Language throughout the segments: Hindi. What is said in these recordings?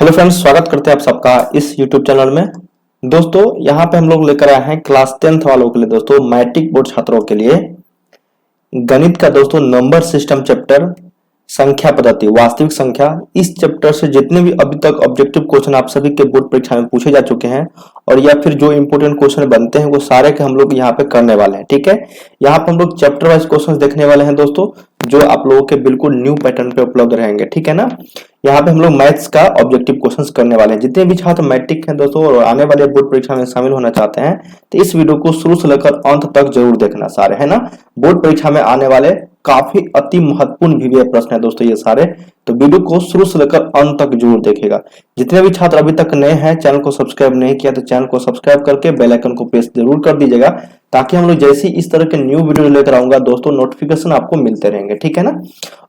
हेलो फ्रेंड्स, स्वागत करते हैं आप सबका इस यूट्यूब चैनल में। दोस्तों यहाँ पे हम लोग लेकर आए हैं क्लास 10th वालों के लिए, दोस्तों मैट्रिक बोर्ड छात्रों के लिए गणित का दोस्तों नंबर सिस्टम चैप्टर, संख्या पद्धति, वास्तविक संख्या। इस चैप्टर से जितने भी अभी तक ऑब्जेक्टिव क्वेश्चन आप सभी के बोर्ड परीक्षा में पूछे जा चुके हैं और या फिर जो इंपोर्टेंट क्वेश्चन बनते हैं वो सारे के हम लोग यहाँ पे करने वाले हैं। ठीक है, यहाँ पे हम लोग चैप्टर वाइज क्वेश्चन देखने वाले हैं दोस्तों, जो आप लोगों के बिल्कुल न्यू पैटर्न पे उपलब्ध रहेंगे। ठीक है ना, यहाँ पे हम लोग मैथ्स का ऑब्जेक्टिव क्वेश्चंस करने वाले हैं। जितने भी छात्र मैट्रिक हैं दोस्तों और आने वाले बोर्ड परीक्षा में शामिल होना चाहते हैं तो इस वीडियो को शुरू से लेकर अंत तक जरूर देखना सारे, है ना। बोर्ड परीक्षा में आने वाले काफी अति महत्वपूर्ण भी प्रश्न है दोस्तों ये सारे, तो वीडियो को शुरू से लेकर अंत तक जरूर देखिएगा। जितने भी छात्र अभी तक नए हैं, चैनल को सब्सक्राइब नहीं किया तो चैनल को सब्सक्राइब करके बेल आइकन को प्रेस जरूर कर दीजिएगा, ताकि हम लोग जैसे इस तरह के न्यू वीडियो लेकर आऊंगा दोस्तों नोटिफिकेशन आपको मिलते रहेंगे। ठीक है ना,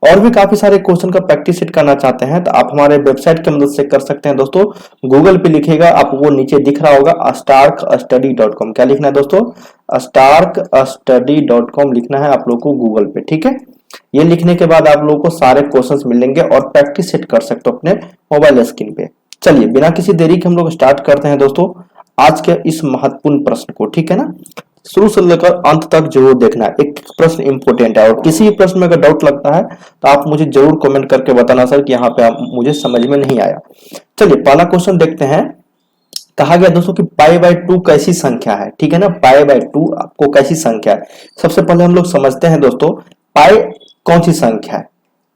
और भी काफी सारे क्वेश्चन का प्रैक्टिस सेट करना चाहते हैं तो आप हमारे वेबसाइट की मदद से कर सकते हैं दोस्तों। गूगल पे लिखिएगा, आपको नीचे दिख रहा होगा starkstudy.com। क्या लिखना है दोस्तों? starkstudy.com लिखना है आप लोग को गूगल पे। ठीक है, ये लिखने के बाद आप लोगों को सारे क्वेश्चंस मिलेंगे और प्रैक्टिस सेट कर सकते हो अपने मोबाइल स्क्रीन पे। चलिए बिना किसी देरी के हम लोग स्टार्ट करते हैं दोस्तों आज के इस महत्वपूर्ण प्रश्न को। ठीक है ना, शुरू से लेकर अंत तक जरूर देखना, एक प्रश्न इंपोर्टेंट है और किसी भी प्रश्न में अगर डाउट लगता है तो आप मुझे जरूर कमेंट करके बताना सर कि यहाँ पे आप मुझे समझ में नहीं आया। चलिए पहला क्वेश्चन देखते हैं। कहा गया दोस्तों कि पाई बाय 2 कैसी संख्या है। ठीक है ना, पाई बाय 2 आपको कैसी संख्या है। सबसे पहले हम लोग समझते हैं दोस्तों पाई कौन सी संख्या है।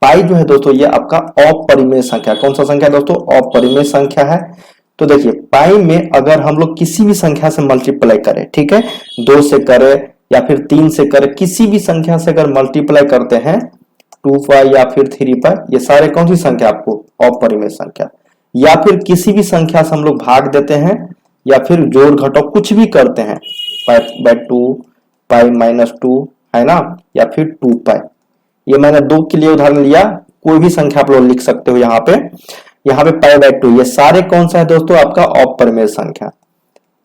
पाई जो है दोस्तों ये आपका अपरिमेय संख्या। कौन सा संख्या है दोस्तों? अपरिमेय संख्या है। तो देखिए पाई में अगर हम लोग किसी भी संख्या से मल्टीप्लाई करें, ठीक है, 2 से करें या फिर 3 से करें, किसी भी संख्या से अगर मल्टीप्लाई करते हैं 2 पाई या फिर 3 पाई, ये सारे कौन सी संख्या आपको? अपरिमेय संख्या। या फिर किसी भी संख्या से हम लोग भाग देते हैं या फिर जोड़ घटाव कुछ भी करते हैं, पाई बाय 2, पाई माइनस 2, है ना, या फिर 2 पाई। ये मैंने 2 के लिए उदाहरण लिया, कोई भी संख्या आप लोग लिख सकते हो यहाँ पे पाई बाय 2, ये सारे कौन सा है दोस्तों? आपका अपरिमेय संख्या।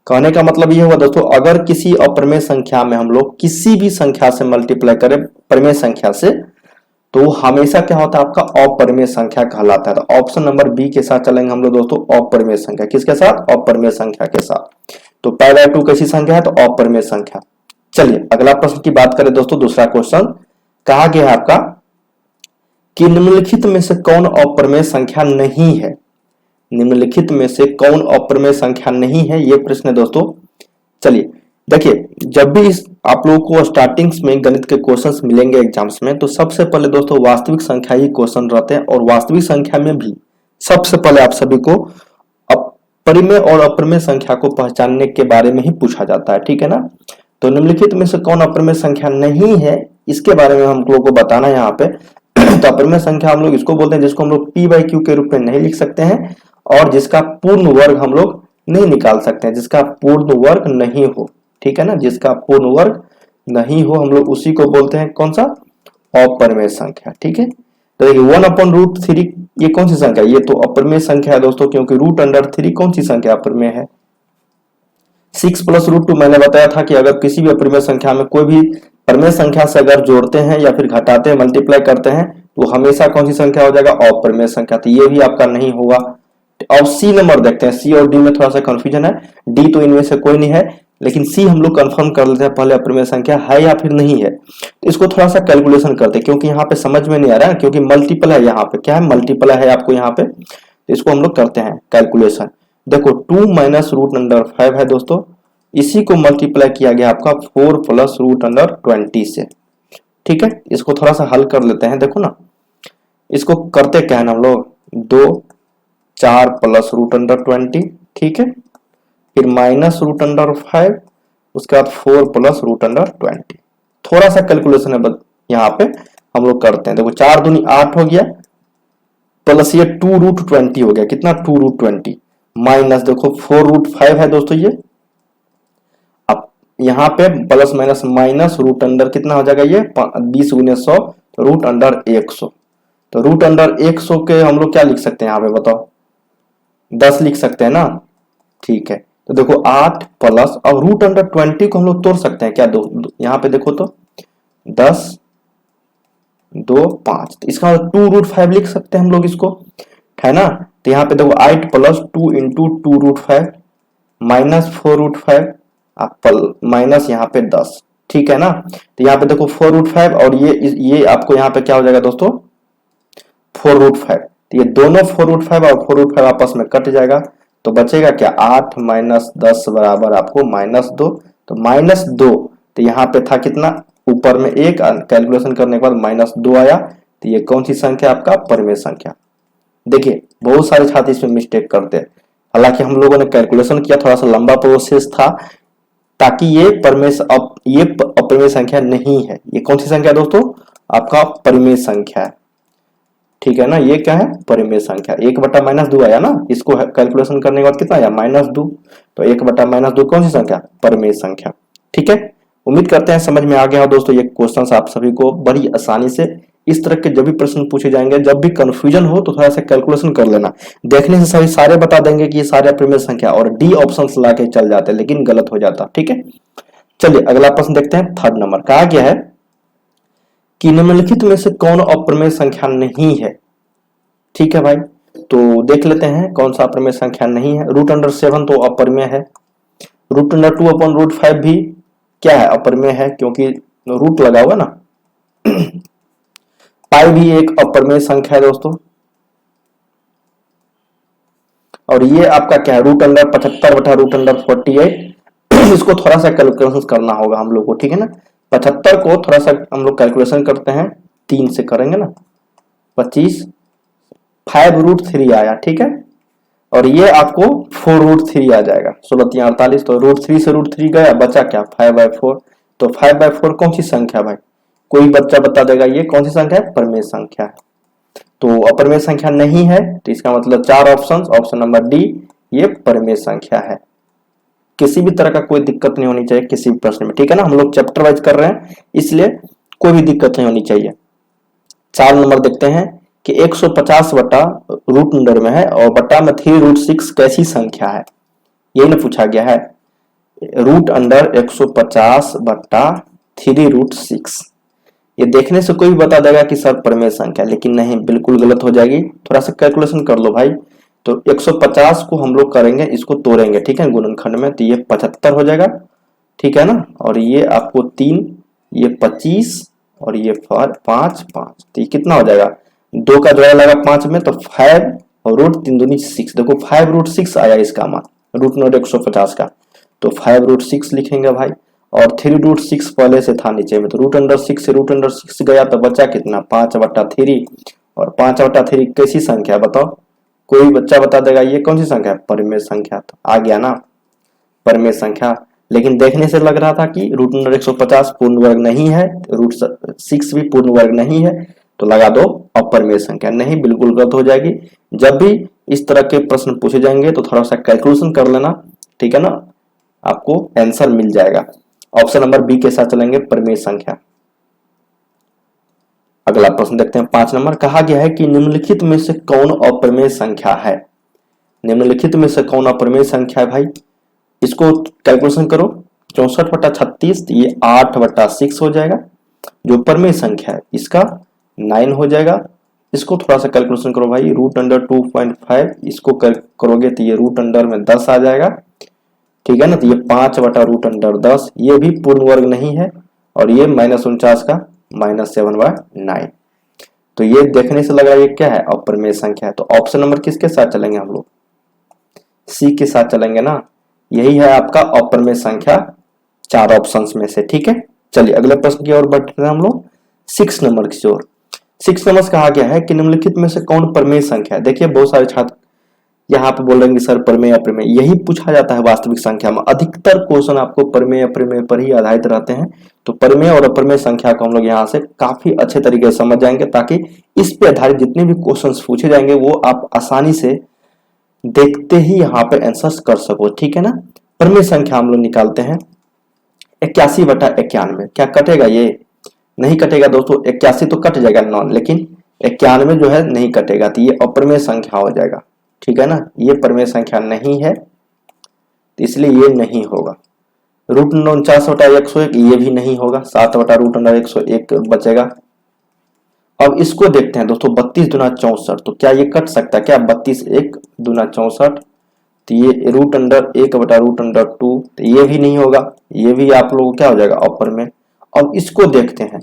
कहने का मतलब ये हुआ दोस्तों अगर किसी अपरिमेय संख्या में हम लोग किसी भी संख्या से मल्टीप्लाई करें परिमेय संख्या से, तो हमेशा क्या होता है? आपका अपरिमेय संख्या कहलाता है। तो ऑप्शन नंबर बी के साथ चलेंगे हम लोग दोस्तों, अपरिमेय संख्या। किसके साथ? अपरिमेय संख्या के साथ। तो पाई बाय 2 कैसी संख्या है? तो अपरिमेय संख्या। चलिए अगला प्रश्न की बात करें दोस्तों, दूसरा क्वेश्चन कहा गया है आपका कि निम्नलिखित में से कौन अपरिमेय संख्या नहीं है। निम्नलिखित में से कौन अपरिमेय संख्या नहीं है, ये प्रश्न है दोस्तों। चलिए देखिए, जब भी आप लोगों को स्टार्टिंग्स में गणित के क्वेश्चंस मिलेंगे एग्जाम्स में, तो सबसे पहले दोस्तों वास्तविक संख्या ही क्वेश्चन रहते हैं और वास्तविक संख्या में भी सबसे पहले आप सभी को परिमेय और अपरिमेय संख्या को पहचानने के बारे में ही पूछा जाता है। ठीक है ना, तो निम्नलिखित में से कौन अपरिमेय संख्या नहीं है इसके बारे में हम लोगों को बताना है यहाँ पे। तो अपरिमेय संख्या हम लोग इसको बोलते हैं जिसको हम लोग p बाई क्यू के रूप में नहीं लिख सकते हैं और जिसका पूर्ण वर्ग हम लोग नहीं निकाल सकते हैं, जिसका पूर्ण वर्ग नहीं हो। ठीक है ना, जिसका पूर्ण वर्ग नहीं हो हम लोग उसी को बोलते हैं कौन सा? अपरिमेय संख्या। ठीक है, तो देखिए 1/√3 ये कौन सी संख्या? ये तो अपरिमेय संख्या है दोस्तों, क्योंकि √3 कौन सी संख्या अपरिमेय है? 6 + √2 मैंने बताया था कि अगर किसी भी अपरिमेय संख्या में कोई भी परिमेय संख्या से अगर जोड़ते हैं या फिर घटाते हैं, मल्टीप्लाई करते हैं, तो हमेशा कौन सी संख्या हो जाएगा? अपरिमेय संख्या। तो ये भी आपका नहीं होगा। अब सी नंबर देखते हैं, सी और डी में थोड़ा सा कंफ्यूजन है। डी तो इनमें से कोई नहीं है, लेकिन सी हम लोग कंफर्म कर लेते हैं पहले अपरिमेय संख्या है या फिर नहीं है। तो इसको थोड़ा सा कैलकुलेशन करते हैं, क्योंकि यहाँ पे समझ में नहीं आ रहा है, क्योंकि मल्टीपल है। यहाँ पे क्या है? मल्टीपल है आपको यहाँ पे। तो इसको हम लोग करते हैं कैलकुलेशन। देखो 2 - √5 है दोस्तों, इसी को मल्टीप्लाई किया गया आपका 4 + √20 से। ठीक है, इसको थोड़ा सा हल कर लेते हैं। देखो ना, इसको करते क्या है ना हम लोग, 2 4 + √20, ठीक है, फिर माइनस √5, उसके बाद 4 + √20। थोड़ा सा कैलकुलेशन है यहाँ पे हम लोग करते हैं। देखो 4 दूनी 8 हो गया, प्लस ये 2√20 हो गया। कितना? 2√20 माइनस देखो 4√5 है दोस्तों ये। अब यहाँ पे plus minus minus root under कितना हो जाएगा? ये 20 × 100 √100। तो √100 के हम लोग क्या लिख सकते हैं यहाँ पे बताओ? 10 लिख सकते हैं ना। ठीक है, तो देखो 8 प्लस, अब √20 को हम लोग तोड़ सकते हैं क्या? यहाँ पे देखो तो 10 2 5, तो इसका 2√5 लिख सकते हैं हम लोग इसको, है ना। तो यहाँ पे देखो 8 प्लस 2 इंटू 2√5 माइनस 4√5 माइनस यहाँ पे 10, ठीक है ना। तो यहाँ पे देखो 4√5 और ये आपको यहाँ पे क्या हो जाएगा दोस्तों 4√5। तो ये दोनों 4√5 और 4√5 आपस में कट जाएगा, तो बचेगा क्या 8 माइनस 10 बराबर आपको -2। तो -2, तो यहाँ पे था कितना ऊपर में 1, कैलकुलेशन करने के बाद -2 आया। तो ये कौन सी संख्या आपका परिमेय संख्या। देखिए बहुत सारे छात्र इसमें मिस्टेक करते हैं, हालांकि हम लोगों ने कैलकुलेशन किया, थोड़ा सा लंबा प्रोसेस था, ताकि ये अपरिमेय संख्या नहीं है। ये कौन सी संख्या दोस्तों आपका परिमेय संख्या है, ठीक है ना। ये क्या है परिमेय संख्या। 1/-2 आया ना, इसको कैलकुलेशन करने के बाद कितना आया -2। तो 1/-2 कौन सी संख्या परिमेय संख्या, ठीक है। उम्मीद करते हैं समझ में आ गया हो दोस्तों ये क्वेश्चंस आप सभी को बड़ी आसानी से। इस तरह के जब भी प्रश्न पूछे जाएंगे, जब भी कंफ्यूजन हो तो थोड़ा सा कैलकुलेशन कर लेना, देखने से सभी सारे बता देंगे कि ये सारे परिमेय संख्या, और डी ऑप्शंस लाके चल जाते हैं लेकिन गलत हो जाता, ठीक है। चलिए अगला प्रश्न देखते हैं। 3rd नंबर कहा गया है कि निम्नलिखित में से कौन अपरिमेय संख्या नहीं है, ठीक है भाई। तो देख लेते हैं कौन सा अपरिमेय संख्या नहीं है। √7 तो अपरिमेय है, √2/√5 भी क्या है अपरिमेय है, क्योंकि रूट लगा हुआ ना। पाई भी एक अपरिमेय संख्या है दोस्तों, और ये आपका क्या है √75/√48। इसको थोड़ा सा कैलकुलेशन करना होगा हम लोग को, ठीक है ना। 75 को थोड़ा सा हम लोग कैलकुलेशन करते हैं, 3 से करेंगे ना, 25 5√3 आया, ठीक है। और ये आपको 4√3 आ जाएगा, 16×3 = 48। तो √3 से √3 गया, बचा क्या 5/4। तो 5/4 कौन सी संख्या भाई, कोई बच्चा बता देगा ये कौन सी संख्या है परिमेय संख्या है। तो अपरिमेय संख्या नहीं है, तो इसका मतलब 4 ऑप्शन नंबर डी ये परिमेय संख्या है। किसी भी तरह का कोई दिक्कत नहीं होनी चाहिए किसी भी प्रश्न में, ठीक है ना। हम लोग चैप्टर वाइज कर रहे हैं इसलिए कोई भी दिक्कत नहीं होनी चाहिए। 4 नंबर देखते हैं कि 150 बटा रूट अंडर में है और बटा में 3√6 कैसी संख्या है, यही ना पूछा गया है। रूट अंडर 150 बटा 3√6, ये देखने से कोई भी बता देगा कि सर परिमेय संख्या, लेकिन नहीं, बिल्कुल गलत हो जाएगी। थोड़ा सा कैलकुलेशन कर लो भाई। तो 150 को हम लोग करेंगे, इसको तोड़ेंगे, ठीक है, गुणनखंड में, तो ये 75 हो जाएगा, ठीक है ना। और ये आपको 3, ये 25 और ये 5, तो ये कितना हो जाएगा, 2 का जोड़ा लगा 5 में, तो 5 और √3×6, देखो 5√6 आया इसका मान, √150 का। तो 5√6 लिखेंगे भाई, और 3√6 पहले से था नीचे में, तो √6 से √6 गया तो बचा कितना 5/3। और 5/3 कैसी संख्या बताओ, कोई बच्चा बता देगा ये कौन सी संख्या है परिमेय संख्या। तो आ गया ना परिमेय संख्या, लेकिन देखने से लग रहा था कि √150 पूर्ण वर्ग नहीं है, √6 भी पूर्ण वर्ग नहीं है, तो लगा दो अपरिमेय संख्या। नहीं, बिल्कुल गलत हो जाएगी। जब भी इस तरह के प्रश्न पूछे जाएंगे तो थोड़ा सा कैलकुलेशन कर लेना, ठीक है ना, आपको आंसर मिल जाएगा। ऑप्शन नंबर बी के साथ चलेंगे परिमेय संख्या। अगला प्रश्न देखते हैं 5 नंबर। कहा गया है कि निम्नलिखित में से कौन अपरिमेय संख्या है। निम्नलिखित में से कौन अपरिमेय संख्या है भाई, इसको कैलकुलेशन करो। 64/36, ये 8/6 हो जाएगा। जो परिमेय संख्या है इसका 9 हो जाएगा। इसको थोड़ा सा कैलकुलेशन करो भाई, √2.5, इसको करोगे तो ये √10 आ जाएगा, ठीक है ना। तो ये 5/√10, ये भी पूर्ण वर्ग नहीं है, और ये -49 का -7/9। तो ये देखने से लग रहा है ये क्या है अपरिमेय संख्या है। तो ऑप्शन नंबर किसके साथ चलेंगे हम लोग, सी के साथ चलेंगे ना, यही है आपका अपरिमेय संख्या 4 ऑप्शंस में से, ठीक है। चलिए अगले प्रश्न की ओर बढ़ते हैं हम लोग 6 नंबर की ओर। 6 नंबर कहा गया है कि निम्नलिखित में से कौन परिमेय संख्या है। देखिए बहुत सारे छात्र यहाँ पे बोल रहे हैं सर परिमेय अप्रमेय, यही पूछा जाता है वास्तविक संख्या में। अधिकतर क्वेश्चन आपको परिमेय अप्रमेय पर ही आधारित रहते हैं। तो परिमेय और अप्रमेय संख्या को हम लोग यहाँ से काफी अच्छे तरीके से समझ जाएंगे, ताकि इस पे आधारित जितने भी क्वेश्चन पूछे जाएंगे वो आप आसानी से देखते ही यहाँ पे आंसर कर सको, ठीक है ना। परिमेय संख्या हम लोग निकालते हैं 81/91। क्या कटेगा, ये नहीं कटेगा दोस्तों। 81 तो कट जाएगा नॉन, लेकिन 91 जो है नहीं कटेगा, तो ये अपरिमेय संख्या हो जाएगा, ठीक है ना। ये परिमेय संख्या नहीं है, तो इसलिए ये नहीं होगा। √49/101 ये भी नहीं होगा। 7/√101 बचेगा। अब इसको देखते हैं दोस्तों, 32 दूना 64, तो क्या ये कट सकता है क्या? 32 1 दूना 64, तो ये रूट अंडर 1/√2, तो ये भी नहीं होगा, ये भी आप लोगों को क्या हो जाएगा अपर में। अब इसको देखते हैं,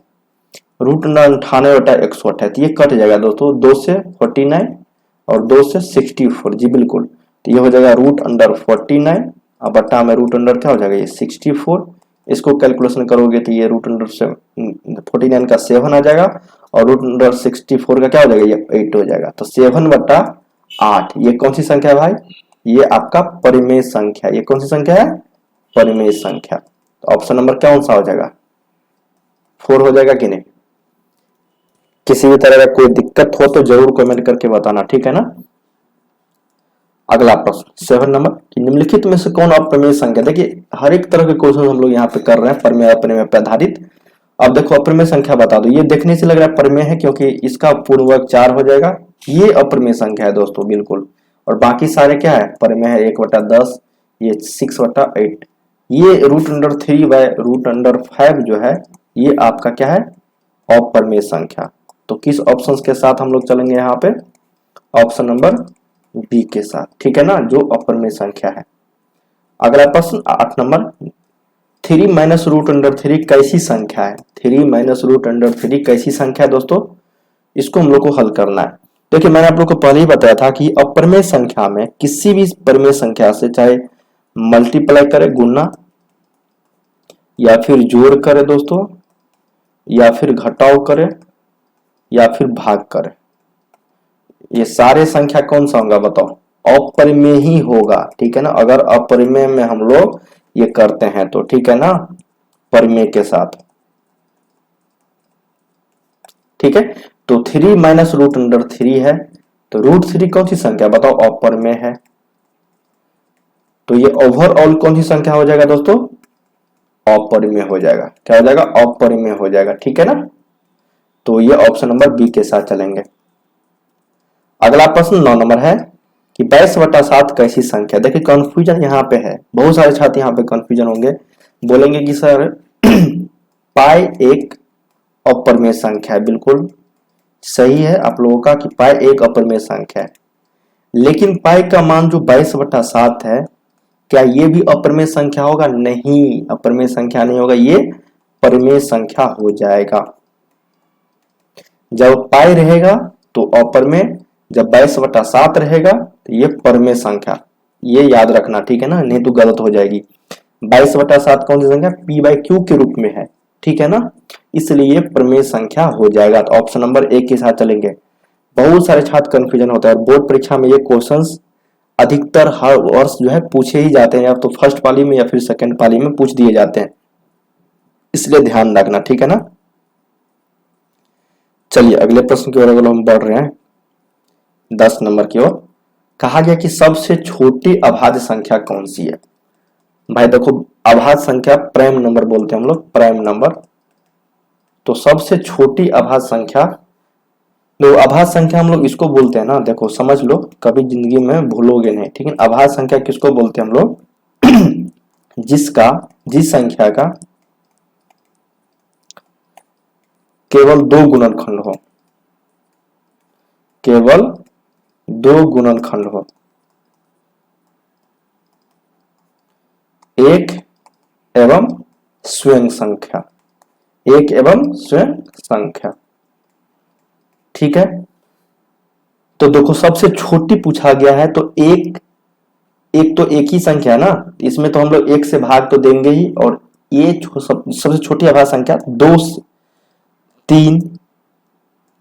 √98/128, तो ये कट जाएगा दोस्तों, 2 से 49 और 2 से 64, जी बिल्कुल, तो ये हो जाएगा √49 और बट्टा में रूट अंडर क्या हो जाएगा ये 64। इसको कैलकुलेशन करोगे तो ये √49 का 7 आ जाएगा और √64 का क्या हो जाएगा ये 8 हो जाएगा, तो 7/8। ये कौन सी संख्या है भाई? ये आपका परिमेय संख्या। ये कौन सी संख्या है? परिमेय संख्या। तो ऑप्शन नंबर कौन सा हो जाएगा? 4 हो जाएगा कि नहीं? किसी भी तरह का कोई दिक्कत हो तो जरूर कमेंट करके बताना, ठीक है ना। अगला प्रश्न 7 नंबर, निम्नलिखित में से कौन अप्रमेय संख्या? देखिए हर एक तरह के क्वेश्चन हम लोग यहाँ पे कर रहे हैं परिमेय अपरिमेय पे आधारित। अब देखो अप्रमेय संख्या बता दो, ये देखने से लग रहा है परिमेय है क्योंकि इसका पूर्ण वर्ग 4 हो जाएगा, ये अप्रमेय संख्या है दोस्तों बिल्कुल। और बाकी सारे क्या है? परिमेय है, 1/10, ये 6/8, ये √3/√5 जो है ये आपका क्या है? अप्रमेय संख्या। तो किस ऑप्शन के साथ हम लोग चलेंगे यहाँ पे? ऑप्शन नंबर बी के साथ, ठीक है ना, जो अप्रमेय संख्या है। अगला प्रश्न 8 नंबर, 3 - √3 कैसी संख्या है? 3 - √3 कैसी संख्या है दोस्तों? इसको हम लोग को हल करना है। देखिए मैंने आप लोग को पहले ही बताया था कि अप्रमेय संख्या में किसी भी परिमेय संख्या से चाहे मल्टीप्लाई करे, गुणा, या फिर जोड़ करे दोस्तों, या फिर घटाव करे, या फिर भाग करे, ये सारे संख्या कौन सा होगा बताओ? अपरिमेय ही होगा, ठीक है ना। अगर अपरिमेय में हम लोग ये करते हैं तो, ठीक है ना, परिमेय के साथ, ठीक है। तो 3 - √3 है, तो √3 कौन सी संख्या बताओ? अपरिमेय है, तो ये ओवरऑल कौन सी संख्या हो जाएगा दोस्तों? अपरिमेय हो जाएगा। क्या हो जाएगा? अपरिमेय हो जाएगा, ठीक है ना। तो ये ऑप्शन नंबर बी के साथ चलेंगे। अगला प्रश्न 9 नंबर है कि 22/7 कैसी संख्या? देखिए कंफ्यूजन यहाँ पे है, बहुत सारे छात्र यहाँ पे कंफ्यूजन होंगे, बोलेंगे कि सर पाई एक अपरिमेय संख्या है। बिल्कुल सही है आप लोगों का कि पाई एक अपरिमेय संख्या है, लेकिन पाई का मान जो 22/7 है, क्या ये भी अपरिमेय संख्या होगा? नहीं, अपरिमेय संख्या नहीं होगा, ये परिमेय संख्या हो जाएगा। जब पाई रहेगा तो अपरिमेय, जब 22/7 रहेगा तो ये परिमेय संख्या, ये याद रखना, ठीक है ना, नहीं तो गलत हो जाएगी। 22/7 कौन सी संख्या? p/q के रूप में है, ठीक है ना, इसलिए ये परिमेय संख्या हो जाएगा। तो ऑप्शन नंबर ए के साथ चलेंगे। बहुत सारे छात्र कंफ्यूजन होता है और बोर्ड परीक्षा में ये क्वेश्चंस अधिकतर हर वर्ष जो है पूछे ही जाते हैं, या तो फर्स्ट पाली में या फिर सेकंड पाली में पूछ दिए जाते हैं, इसलिए ध्यान रखना, ठीक है ना। चलिए अगले प्रश्न की ओर अगर हम बढ़ रहे हैं 10 नंबर की ओर, कहा गया कि सबसे छोटी अभाज्य संख्या कौन सी है? भाई देखो अभाज्य संख्या प्राइम नंबर बोलते हैं हम लोग, प्राइम नंबर। तो सबसे छोटी अभाज्य संख्या, तो अभाज्य संख्या हम लोग इसको बोलते हैं ना, देखो समझ लो, कभी जिंदगी में भूलोगे नहीं, ठीक है। अभाज्य संख्या किसको बोलते हैं हम लोग? जिस संख्या का केवल 2 गुणनखंड हो, केवल 2 गुणनखंड हो, एक एवं स्वयं संख्या, एक एवं स्वयं संख्या, ठीक है। तो देखो सबसे छोटी पूछा गया है, तो एक तो एक ही संख्या है ना, इसमें तो हम लोग एक से भाग तो देंगे ही, और ये सबसे छोटी अभाज्य संख्या 2, 3,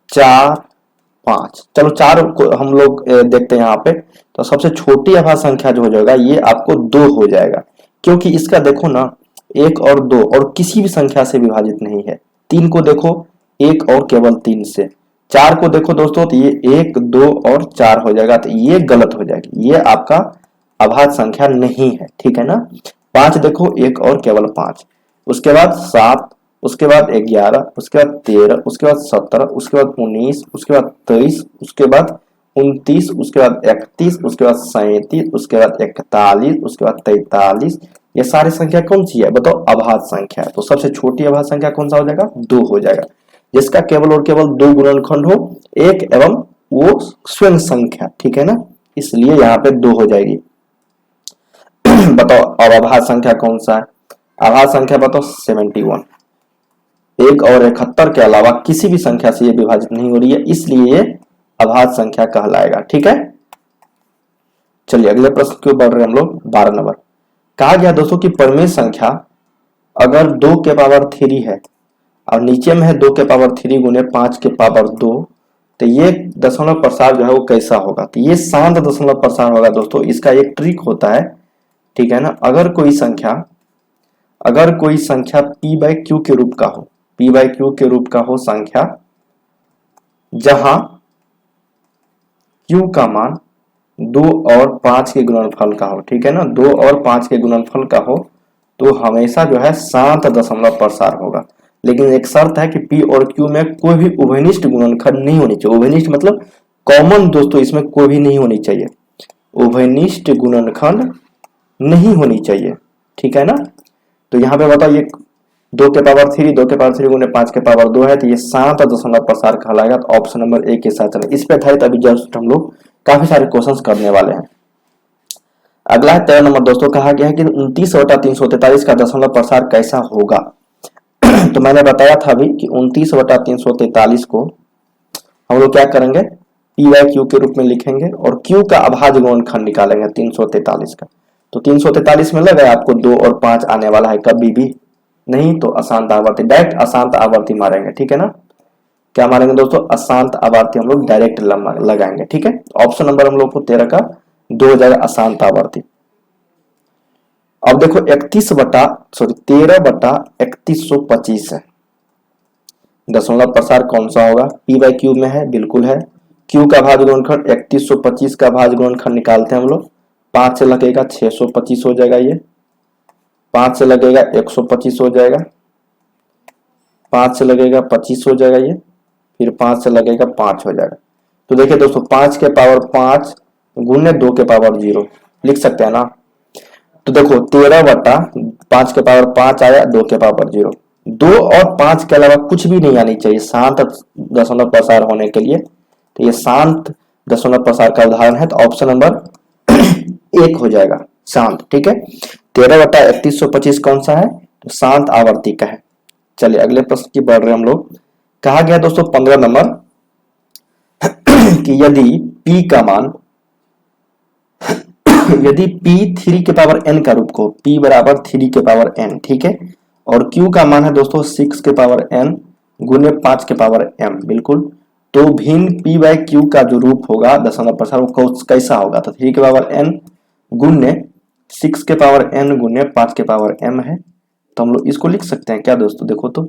4, 5, चलो 4 को हम लोग देखते हैं यहाँ पे। तो सबसे छोटी अभाज्य संख्या जो हो जाएगा ये आपको 2 हो जाएगा, क्योंकि इसका देखो ना 1 और 2 और किसी भी संख्या से विभाजित नहीं है। 3 को देखो 1 और केवल 3 से, 4 को देखो दोस्तों तो ये 1, 2 और 4 हो जाएगा, तो ये गलत हो जाएगी, ये आपका अभाज्य संख्या नहीं है, ठीक है ना। 5 देखो 1 और केवल 5, उसके बाद 7, उसके बाद 11, उसके बाद 13, उसके बाद 17, उसके बाद 19, उसके बाद 23, उसके बाद 29, उसके बाद 31, उसके बाद 37, उसके बाद 41, उसके बाद 43, ये सारी संख्या कौन सी है बताओ? अभाज्य संख्या है। तो सबसे छोटी अभाज्य संख्या कौन सा हो जाएगा? 2 हो जाएगा। जिसका केवल और केवल दो गुणनखंड हो, एक एवं वो स्वयं संख्या, ठीक है ना, इसलिए यहाँ पे 2 हो जाएगी। बताओ अब अभाज्य संख्या कौन सा है? अभाज्य संख्या बताओ 71। 1 और 71 के अलावा किसी भी संख्या से ये विभाजित नहीं हो रही है, इसलिए ये अभाज्य संख्या कहलाएगा, ठीक है। चलिए अगले प्रश्न की ओर बढ़ रहे हैं हम लोग। 12 नंबर कहा गया दोस्तों कि परिमेय संख्या अगर 2 के पावर 3 है और नीचे में है 2 के पावर 3 गुने 5 के पावर 2, तो ये दशमलव प्रसार जो है वो कैसा होगा? तो ये शांत दशमलव प्रसार होगा दोस्तों। इसका एक ट्रिक होता है, ठीक है ना। अगर कोई संख्या p बाई क्यू के रूप का हो, p बाई क्यू के रूप का हो संख्या, जहां q का मान 2 और 5 के गुणनफल का हो, ठीक है ना, 2 और 5 के गुणनफल का हो, तो हमेशा जो है शांत दशमलव प्रसार होगा। लेकिन एक शर्त है कि p और q में कोई भी उभयनिष्ठ गुणनखंड नहीं होनी चाहिए। उभयनिष्ठ मतलब कॉमन दोस्तों, इसमें कोई भी नहीं होनी चाहिए, उभयनिष्ठ गुणनखंड नहीं होनी चाहिए, ठीक है ना। तो यहाँ पे बताओ ये 2 के पावर 3 गुने 5 के पावर 2 है, तो ये शांत दशमलव प्रसार कहलाएगा। तो ऑप्शन नंबर ए के साथ चलें। इस पे आधारित अभी जस्ट हम लोग काफी सारे क्वेश्चंस करने वाले हैं। अगला है 13 नंबर दोस्तों। कहा गया है कि 29/343 का दशमलव प्रसार कैसा होगा? तो मैंने बताया था अभी कि 29/343 को हम लोग क्या करेंगे, पी बाई क्यू के रूप में लिखेंगे और क्यू का अभाज्य गुणनखंड निकालेंगे 343 का। तो 343 में लगा आपको 2 और 5 आने वाला है, कभी भी नहीं तो अशांत आवर्ती, डायरेक्ट अशांत आवर्ती मारेंगे, ठीक है ना। क्या मारेंगे दोस्तों? अशांत आवर्ती हम लोग डायरेक्ट लगाएंगे, ठीक है। ऑप्शन नंबर हम लोग को 13 का 2 हो जाएगा अशांत आवर्ती। अब देखो 13/3125 है, दशमलव प्रसार कौन सा होगा? पी बाई क्यू में है, बिल्कुल है। क्यू का भाज्य गुणनखंड 3125 का भाज्य गुणनखंड निकालते हैं हम लोग। 5 से लगेगा 625 हो जाएगा, ये 5 से लगेगा 125 हो जाएगा, 5 से लगेगा 25 हो जाएगा, ये फिर 5 से लगेगा 5 हो जाएगा। तो देखिए दोस्तों 5 के पावर 5 गुने 2 के पावर 0 लिख सकते हैं ना। तो देखो 13/5 के पावर 5 आया, 2 के पावर 0, 2 और 5 के अलावा कुछ भी नहीं आनी चाहिए शांत दशमलव प्रसार होने के लिए। तो ये शांत दशमलव प्रसार का उदाहरण है, तो ऑप्शन नंबर 1 हो जाएगा शांत, ठीक है। 13/3125 कौन सा है? तो शांत आवर्ती का है। चलिए अगले प्रश्न की बढ़ रहे हम लोग। कहा गया दोस्तों 15 नंबर कि यदि p का मान यदि p 3 के पावर n का रूप को, p बराबर 3 के पावर n, ठीक है, और q का मान है दोस्तों 6 के पावर n गुने 5 के पावर m, बिल्कुल, तो भिन्न p बाई q का जो रूप होगा दशमलव प्रसार वो कैसा होगा? तो 3 के पावर n गुने 6 के पावर n गुने 5 के पावर m है, तो हम लोग इसको लिख सकते हैं क्या दोस्तों? देखो तो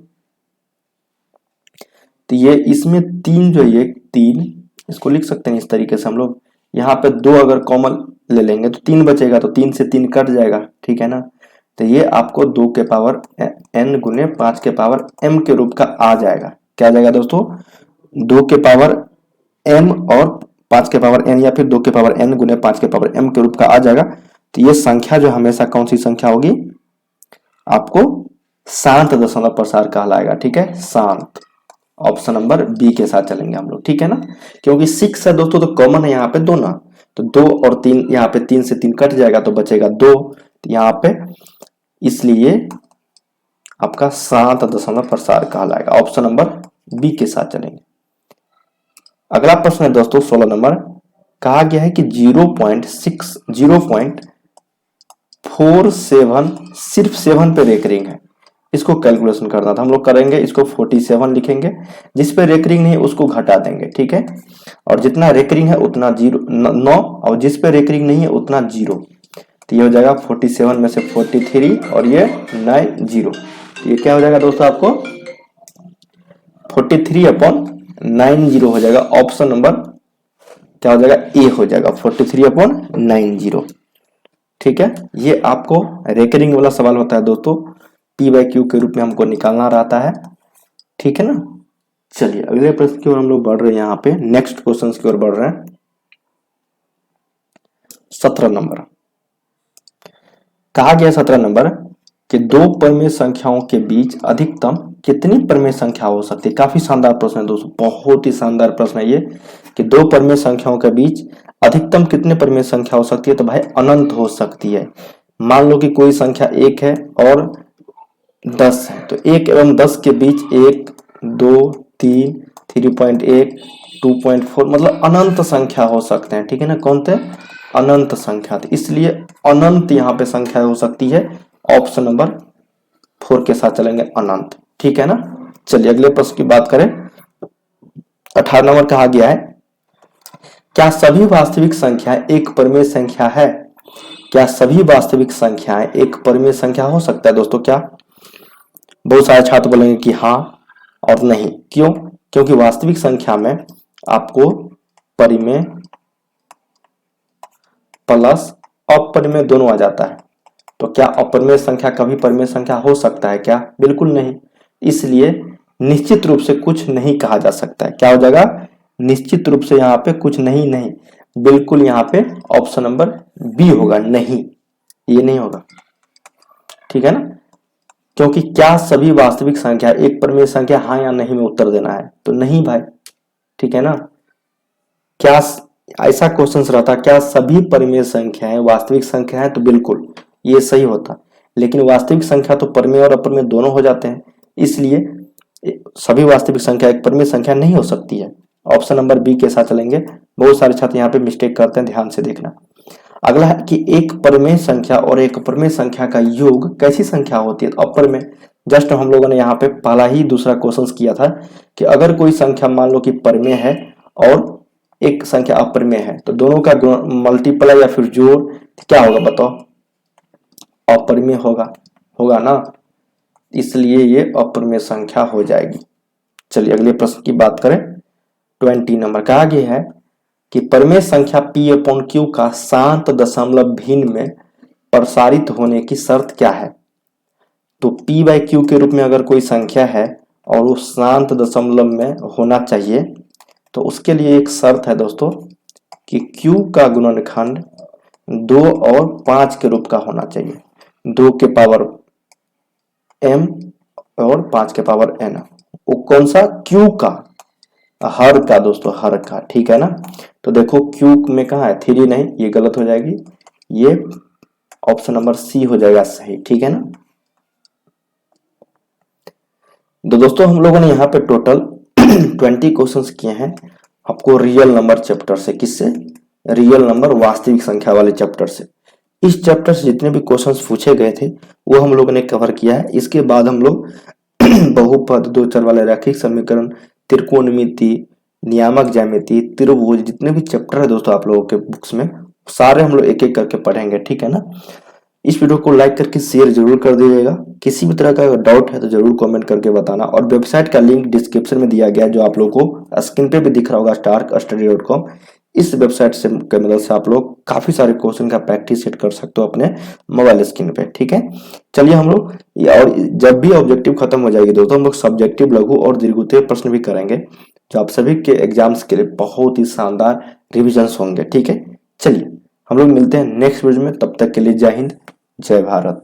ये इसमें 3 जो ये 3 इसको लिख सकते हैं इस तरीके से हम लोग। यहाँ पे 2 अगर कॉमन ले लेंगे तो 3 बचेगा, तो 3 से 3 कट जाएगा, ठीक है ना। तो ये आपको 2 के पावर n गुने 5 के पावर m के रूप का आ जाएगा। क्या आ जाएगा दोस्तों? 2 के पावर m और 5 के पावर n, या फिर 2 के पावर n गुने 5 के पावर m के रूप का आ जाएगा। तो ये संख्या जो हमेशा कौन सी संख्या होगी? आपको शांत दशमलव प्रसार कहलाएगा, ठीक है, शांत। ऑप्शन नंबर बी के साथ चलेंगे हम लोग, ठीक है ना। क्योंकि 6 है दोस्तों तो कॉमन है यहाँ पे 2 ना, तो 2 और 3 यहाँ पे 3 से 3 कट जाएगा तो बचेगा 2, तो यहाँ पे इसलिए आपका शांत दशमलव प्रसार कहलाएगा। ऑप्शन नंबर बी के साथ चलेंगे। अगला प्रश्न है दोस्तों 16 नंबर। कहा गया है कि 0.47 सिर्फ 7 पे रेकरिंग है, इसको कैलकुलेशन करना था। हम लोग करेंगे, इसको 47 लिखेंगे, जिस पे रेकरिंग नहीं उसको घटा देंगे, ठीक है, और जितना रेकरिंग है उतना 9 और जिस पे रेकरिंग नहीं है उतना 0। तो ये हो जाएगा 47 में से 43 और ये 90, तो ये क्या हो जाएगा दोस्तों आपको 43/90 हो जाएगा। ऑप्शन नंबर क्या हो जाएगा? ए हो जाएगा 43/90, ठीक है। ये आपको रेकरिंग वाला सवाल होता है दोस्तों, पी बाई क्यू के रूप में हमको निकालना रहता है, ठीक है ना। चलिए अगले प्रश्न की ओर हम लोग बढ़ रहे हैं, यहाँ पे नेक्स्ट क्वेश्चन की ओर बढ़ रहे हैं। 17 नंबर कहा गया 17 नंबर कि 2 परिमेय संख्याओं के बीच अधिकतम कितनी परिमेय संख्या हो सकती है। काफी शानदार प्रश्न है दोस्तों, बहुत ही शानदार प्रश्न है ये कि दो परिमेय संख्याओं के बीच अधिकतम कितने परिमेय संख्या हो सकती है। तो भाई अनंत हो सकती है। मान लो कि कोई संख्या 1 है और 10 है, तो 1 एवं 10 के बीच 1 2 3 3.1 2.4 मतलब अनंत संख्या हो सकते हैं। ठीक है ना, कौन थे, अनंत संख्या। तो इसलिए अनंत यहाँ पे संख्या हो सकती है। ऑप्शन नंबर 4 के साथ चलेंगे, अनंत। ठीक है ना। चलिए अगले प्रश्न की बात करें। 18 नंबर कहा गया है, क्या सभी वास्तविक संख्याएं एक परिमेय संख्या है। क्या सभी वास्तविक संख्याएं एक परिमेय संख्या हो सकता है दोस्तों। क्या बहुत सारे छात्र बोलेंगे कि हाँ और नहीं। क्यों, क्योंकि वास्तविक संख्या में आपको परिमेय प्लस अपरिमेय दोनों आ जाता है। तो क्या अपरिमेय संख्या कभी परिमेय संख्या हो सकता है क्या, बिल्कुल नहीं। इसलिए निश्चित रूप से कुछ नहीं कहा जा सकता है। क्या हो जाएगा, निश्चित रूप से यहाँ पे कुछ नहीं, नहीं बिल्कुल यहाँ पे ऑप्शन नंबर बी होगा, नहीं ये नहीं होगा। ठीक है ना, क्योंकि क्या सभी वास्तविक संख्या एक परिमेय संख्या, हाँ या नहीं में उत्तर देना है, तो नहीं भाई। ठीक है ना, क्या ऐसा क्वेश्चन रहता, क्या सभी परिमेय संख्याएं वास्तविक संख्या है, तो बिल्कुल ये सही होता। लेकिन वास्तविक संख्या तो परिमेय और अपरिमेय दोनों हो जाते हैं, इसलिए सभी वास्तविक संख्या एक परिमेय संख्या नहीं हो सकती है। ऑप्शन नंबर बी के साथ चलेंगे। बहुत सारे छात्र यहाँ पे मिस्टेक करते हैं, ध्यान से देखना। अगला है कि एक परिमेय संख्या और एक अपरिमेय संख्या का योग कैसी संख्या होती है। तो अपरिमेय, जस्ट हम लोगों ने यहाँ पे पहला ही दूसरा क्वेश्चन किया था कि अगर कोई संख्या मान लो कि परिमेय है और एक संख्या अपरिमेय है, तो दोनों का मल्टीप्लाई या फिर जोड़ क्या होगा बताओ, अपरिमेय होगा, होगा ना, इसलिए ये अपरिमेय संख्या हो जाएगी। चलिए अगले प्रश्न की बात करें। 20 नंबर कहा गया है कि परिमेय संख्या p/q का शांत दशमलव भिन्न में प्रसारित होने की शर्त क्या है। तो p/q के रूप में अगर कोई संख्या है और वो शांत दशमलव में होना चाहिए, तो उसके लिए एक शर्त है दोस्तों कि q का गुणनखंड 2 और 5 के रूप का होना चाहिए। 2 के पावर m और 5 के पावर n। वो कौन सा, q का, हर का दोस्तों, हर का। ठीक है ना, तो देखो q में कहा है 3 नहीं, ये गलत हो जाएगी, ये ऑप्शन नंबर सी हो जाएगा सही। ठीक है ना, तो दोस्तों हम लोगों ने यहाँ पे टोटल 20 क्वेश्चंस किए हैं आपको रियल नंबर चैप्टर से। किससे, रियल नंबर वास्तविक संख्या वाले चैप्टर से। इस चैप्टर से जितने भी क्वेश्चंस पूछे गए थे वो हम लोगों ने कवर किया है। इसके बाद हम लोग बहुपद, दो चर वाले रैखिक समीकरण, त्रिकोणमिति, नियामक ज्यामिति, त्रिभुज, जितने भी चैप्टर है दोस्तों आप लोगों के बुक्स में, सारे हम लोग एक एक करके पढ़ेंगे। ठीक है ना, इस वीडियो को लाइक करके शेयर जरूर कर दीजिएगा। किसी भी तरह का डाउट है तो जरूर कमेंट करके बताना। और वेबसाइट का लिंक डिस्क्रिप्शन में दिया गया है, जो आप लोगों को स्क्रीन पे भी दिख रहा होगा, starkstudy.com। इस वेबसाइट से की मदद से आप लोग काफी सारे क्वेश्चन का प्रैक्टिस सेट कर सकते हो अपने मोबाइल स्क्रीन पे। ठीक है, चलिए हम लोग, और जब भी ऑब्जेक्टिव खत्म हो जाएगी दोस्तों, हम लोग सब्जेक्टिव, लघु और दीर्घित प्रश्न भी करेंगे, जो आप सभी के एग्जाम्स के लिए बहुत ही शानदार रिविजन होंगे। ठीक है, चलिए हम लोग मिलते हैं नेक्स्ट वीडियो में, तब तक के लिए जय हिंद, जय भारत।